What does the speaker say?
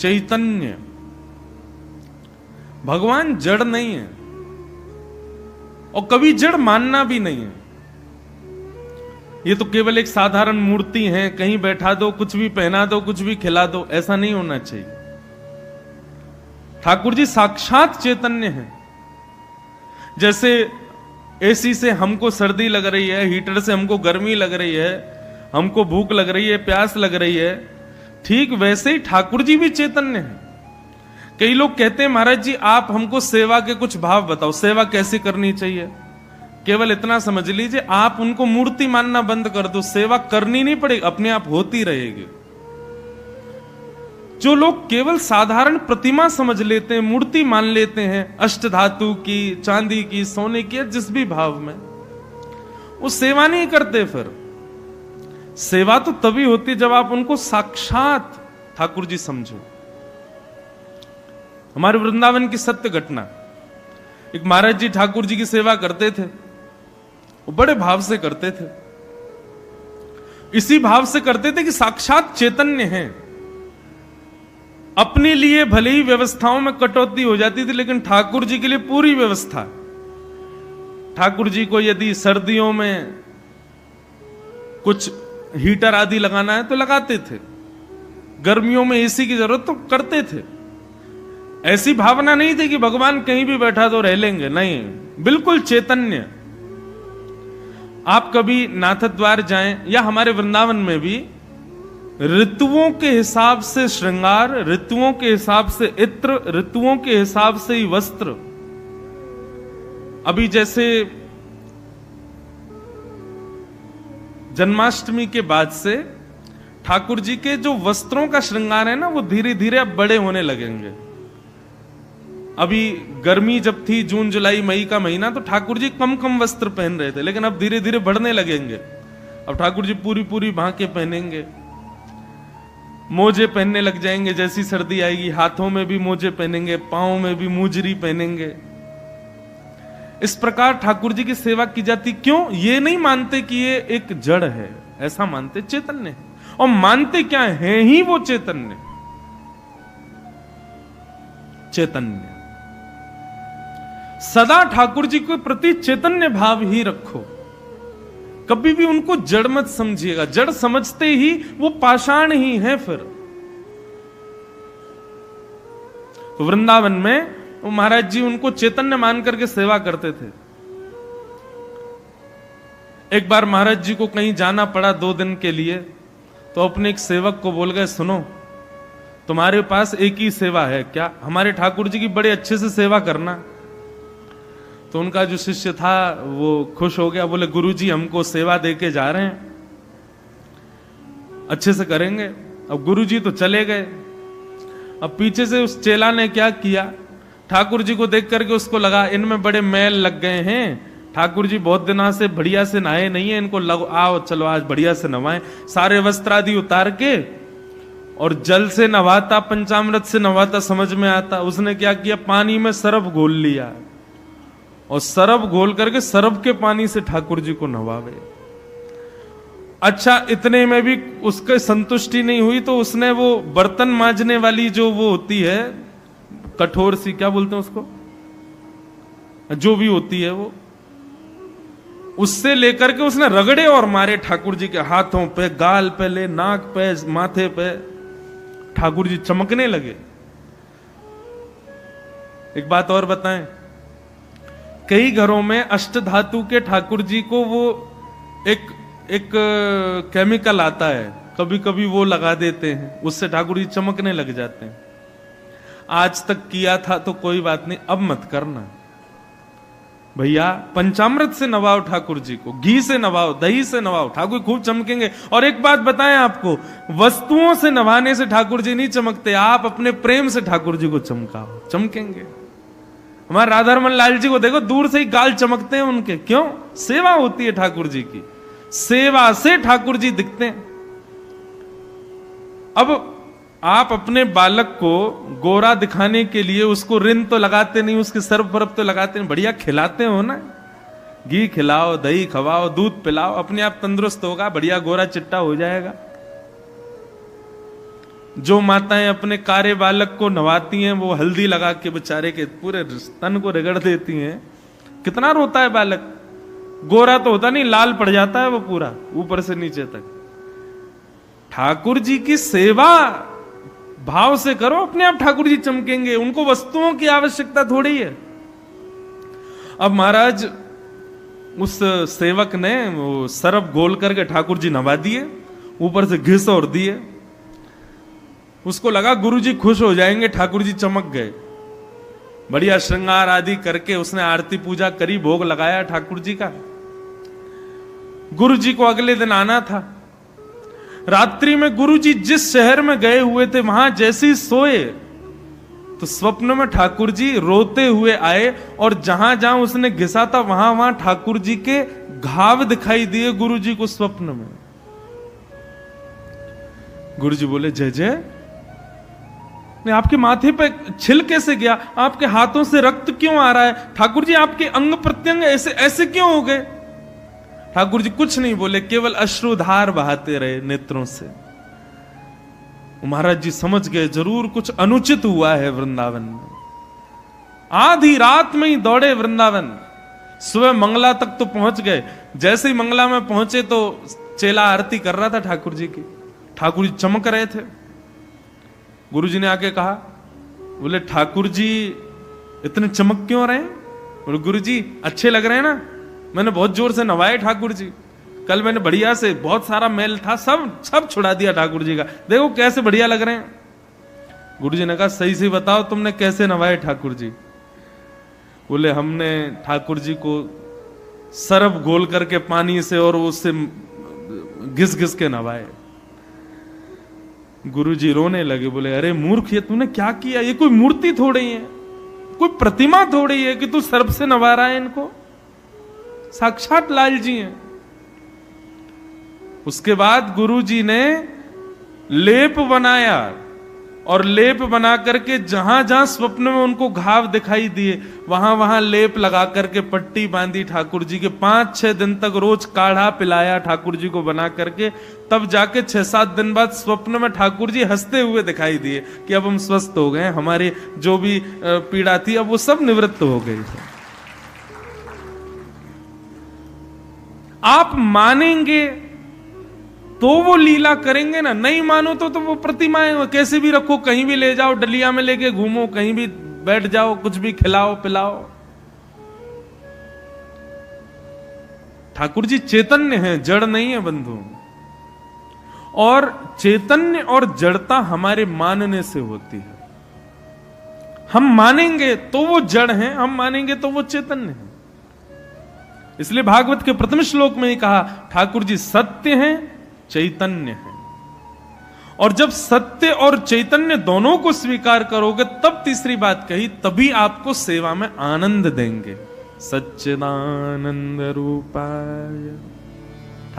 चैतन्य। भगवान जड़ नहीं है और कभी जड़ मानना भी नहीं है। ये तो केवल एक साधारण मूर्ति है, कहीं बैठा दो, कुछ भी पहना दो, कुछ भी खिला दो, ऐसा नहीं होना चाहिए। ठाकुर जी साक्षात चैतन्य है। जैसे एसी से हमको सर्दी लग रही है, हीटर से हमको गर्मी लग रही है, हमको भूख लग रही है, प्यास लग रही है, ठीक वैसे ही ठाकुर जी भी चैतन्य है। कई लोग कहते हैं महाराज जी आप हमको सेवा के कुछ भाव बताओ, सेवा कैसे करनी चाहिए। केवल इतना समझ लीजिए, आप उनको मूर्ति मानना बंद कर दो, सेवा करनी नहीं पड़ेगी, अपने आप होती रहेगी। जो लोग केवल साधारण प्रतिमा समझ लेते हैं, मूर्ति मान लेते हैं, अष्ट धातु की, चांदी की, सोने की, जिस भी भाव में, वो सेवा नहीं करते। फिर सेवा तो तभी होती जब आप उनको साक्षात ठाकुर जी समझो। हमारे वृंदावन की सत्य घटना, एक महाराज जी ठाकुर जी की सेवा करते थे, वो बड़े भाव से करते थे। इसी भाव से करते थे कि साक्षात चैतन्य हैं। अपने लिए भले ही व्यवस्थाओं में कटौती हो जाती थी, लेकिन ठाकुर जी के लिए पूरी व्यवस्था। ठाकुर जी को यदि सर्दियों में कुछ हीटर आदि लगाना है तो लगाते थे, गर्मियों में एसी की जरूरत तो करते थे। ऐसी भावना नहीं थी कि भगवान कहीं भी बैठा तो रह लेंगे, नहीं, बिल्कुल चैतन्य। आप कभी नाथ द्वार जाएं या हमारे वृंदावन में भी ऋतुओं के हिसाब से श्रृंगार, ऋतुओं के हिसाब से इत्र, ऋतुओं के हिसाब से ही वस्त्र। अभी जैसे जन्माष्टमी के बाद से ठाकुर जी के जो वस्त्रों का श्रृंगार है ना, वो धीरे धीरे अब बड़े होने लगेंगे। अभी गर्मी जब थी, जून जुलाई मई का महीना, तो ठाकुर जी कम कम वस्त्र पहन रहे थे, लेकिन अब धीरे धीरे बढ़ने लगेंगे। अब ठाकुर जी पूरी पूरी बांके पहनेंगे, मोजे पहनने लग जाएंगे। जैसी सर्दी आएगी हाथों में भी मोजे पहनेंगे, पांव में भी मुजरी पहनेंगे। इस प्रकार ठाकुर जी की सेवा की जाती। क्यों? ये नहीं मानते कि ये एक जड़ है, ऐसा मानते चैतन्य है। और मानते क्या है ही वो चैतन्य। चैतन्य सदा ठाकुर जी के प्रति चैतन्य भाव ही रखो, कभी भी उनको जड़ मत समझिएगा। जड़ समझते ही वो पाषाण ही है। फिर तो वृंदावन में वो महाराज जी उनको चैतन्य मान करके सेवा करते थे। एक बार महाराज जी को कहीं जाना पड़ा 2 दिन के लिए, तो अपने एक सेवक को बोल गए, सुनो तुम्हारे पास एक ही सेवा है क्या, हमारे ठाकुर जी की बड़े अच्छे से सेवा करना। तो उनका जो शिष्य था वो खुश हो गया, बोले गुरुजी हमको सेवा देके जा रहे हैं, अच्छे से करेंगे। अब गुरुजी तो चले गए। अब पीछे से उस चेला ने क्या किया, ठाकुर जी को देख करके उसको लगा इनमें बड़े मैल लग गए हैं, ठाकुर जी बहुत दिनों से बढ़िया से नहाए नहीं है, इनको आओ चलो आज बढ़िया से नवाएं। सारे वस्त्र आदि उतार के और जल से नवाता, पंचामृत से नवाता, समझ में आता। उसने क्या किया, पानी में सरफ घोल लिया और सरफ घोल करके सरफ के पानी से ठाकुर जी को नवावे। अच्छा, इतने में भी उसके संतुष्टि नहीं हुई, तो उसने वो बर्तन मांजने वाली जो वो होती है कठोर सी, क्या बोलते हैं उसको, जो भी होती है वो, उससे लेकर के उसने रगड़े और मारे ठाकुर जी के हाथों पे, गाल पे, ले नाक पे, माथे पे। ठाकुर जी चमकने लगे। एक बात और बताएं, कई घरों में अष्ट धातु के ठाकुर जी को वो एक केमिकल आता है, कभी कभी वो लगा देते हैं, उससे ठाकुर जी चमकने लग जाते हैं। आज तक किया था तो कोई बात नहीं, अब मत करना भैया। पंचामृत से नवाओ ठाकुर जी को, घी से नवाओ, दही से नवाओ, ठाकुर खूब चमकेंगे। और एक बात बताएं आपको, वस्तुओं से नवाने से ठाकुर जी नहीं चमकते, आप अपने प्रेम से ठाकुर जी को चमकाओ, चमकेंगे। हमारे राधारमन लाल जी को देखो, दूर से ही गाल चमकते हैं उनके, क्यों? सेवा होती है ठाकुर जी की, सेवा से ठाकुर जी दिखते हैं। अब आप अपने बालक को गोरा दिखाने के लिए उसको रिन तो लगाते नहीं, उसके सर्फ बर्फ तो लगाते नहीं, बढ़िया खिलाते हो ना, घी खिलाओ, दही खवाओ, दूध पिलाओ, अपने आप तंदुरुस्त होगा, बढ़िया गोरा चिट्टा हो जाएगा। जो माताएं अपने कारे बालक को नवाती हैं वो हल्दी लगा के बेचारे के पूरे तन को रगड़ देती हैं। कितना रोता है बालक, गोरा तो होता नहीं, लाल पड़ जाता है वो पूरा ऊपर से नीचे तक। ठाकुर जी की सेवा भाव से करो, अपने आप ठाकुर जी चमकेंगे। उनको वस्तुओं की आवश्यकता थोड़ी है। अब महाराज उस सेवक ने वो सरफ घोल करके ठाकुर जी नवा दिए, ऊपर से घिस और दिए। उसको लगा गुरुजी खुश हो जाएंगे, ठाकुर जी चमक गए। बढ़िया श्रृंगार आदि करके उसने आरती पूजा करी, भोग लगाया ठाकुर जी का। गुरुजी को अगले दिन आना था। रात्रि में गुरुजी जिस शहर में गए हुए थे वहां जैसे ही सोए तो स्वप्न में ठाकुर जी रोते हुए आए, और जहां जहां उसने घिसा था वहां वहां ठाकुर जी के घाव दिखाई दिए गुरुजी को स्वप्न में। गुरुजी बोले, जय जय, नहीं आपके माथे पे छिल कैसे गया, आपके हाथों से रक्त क्यों आ रहा है, ठाकुर जी आपके अंग प्रत्यंग ऐसे ऐसे क्यों हो गए। ठाकुर जी कुछ नहीं बोले, केवल अश्रुधार बहाते रहे नेत्रों से। महाराज जी समझ गए जरूर कुछ अनुचित हुआ है वृंदावन में। आधी रात में ही दौड़े वृंदावन, सुबह मंगला तक तो पहुंच गए। जैसे ही मंगला में पहुंचे तो चेला आरती कर रहा था ठाकुर जी की। ठाकुर जी चमक रहे थे। गुरु जी ने आके कहा, बोले ठाकुर जी इतने चमक क्यों रहे हैं। बोले गुरु जी अच्छे लग रहे हैं ना, मैंने बहुत जोर से नवाए ठाकुर जी, कल मैंने बढ़िया से, बहुत सारा मैल था सब छुड़ा दिया ठाकुर जी का, देखो कैसे बढ़िया लग रहे हैं। गुरु जी ने कहा, सही से बताओ तुमने कैसे नवाए ठाकुर जी। बोले हमने ठाकुर जी को सरफ घोल करके पानी से और उससे घिस घिस के नवाए। गुरुजी रोने लगे, बोले अरे मूर्ख, ये तूने क्या किया, ये कोई मूर्ति थोड़ी है, कोई प्रतिमा थोड़ी है कि तू सर्प से नवा रहा है इनको, साक्षात लाल जी हैं। उसके बाद गुरुजी ने लेप बनाया, और लेप बना करके जहां जहां स्वप्न में उनको घाव दिखाई दिए वहां वहां लेप लगा करके पट्टी बांधी ठाकुर जी के। 5-6 दिन तक रोज काढ़ा पिलाया ठाकुर जी को बना करके। तब जाके 6-7 दिन बाद स्वप्न में ठाकुर जी हंसते हुए दिखाई दिए कि अब हम स्वस्थ हो गए, हमारे जो भी पीड़ा थी अब वो सब निवृत्त हो गई है। आप मानेंगे तो वो लीला करेंगे ना, नहीं मानो तो वो प्रतिमाएं कैसे भी रखो, कहीं भी ले जाओ, डलिया में लेके घूमो, कहीं भी बैठ जाओ, कुछ भी खिलाओ पिलाओ। ठाकुर जी चैतन्य हैं, जड़ नहीं है बंधु। और चैतन्य और जड़ता हमारे मानने से होती है। हम मानेंगे तो वो जड़ हैं, हम मानेंगे तो वो चैतन्य हैं। इसलिए भागवत के प्रथम श्लोक में ही कहा, ठाकुर जी सत्य हैं, चैतन्य है। और जब सत्य और चैतन्य दोनों को स्वीकार करोगे तब तीसरी बात कही, तभी आपको सेवा में आनंद देंगे। सच्चिदानंद रूपाय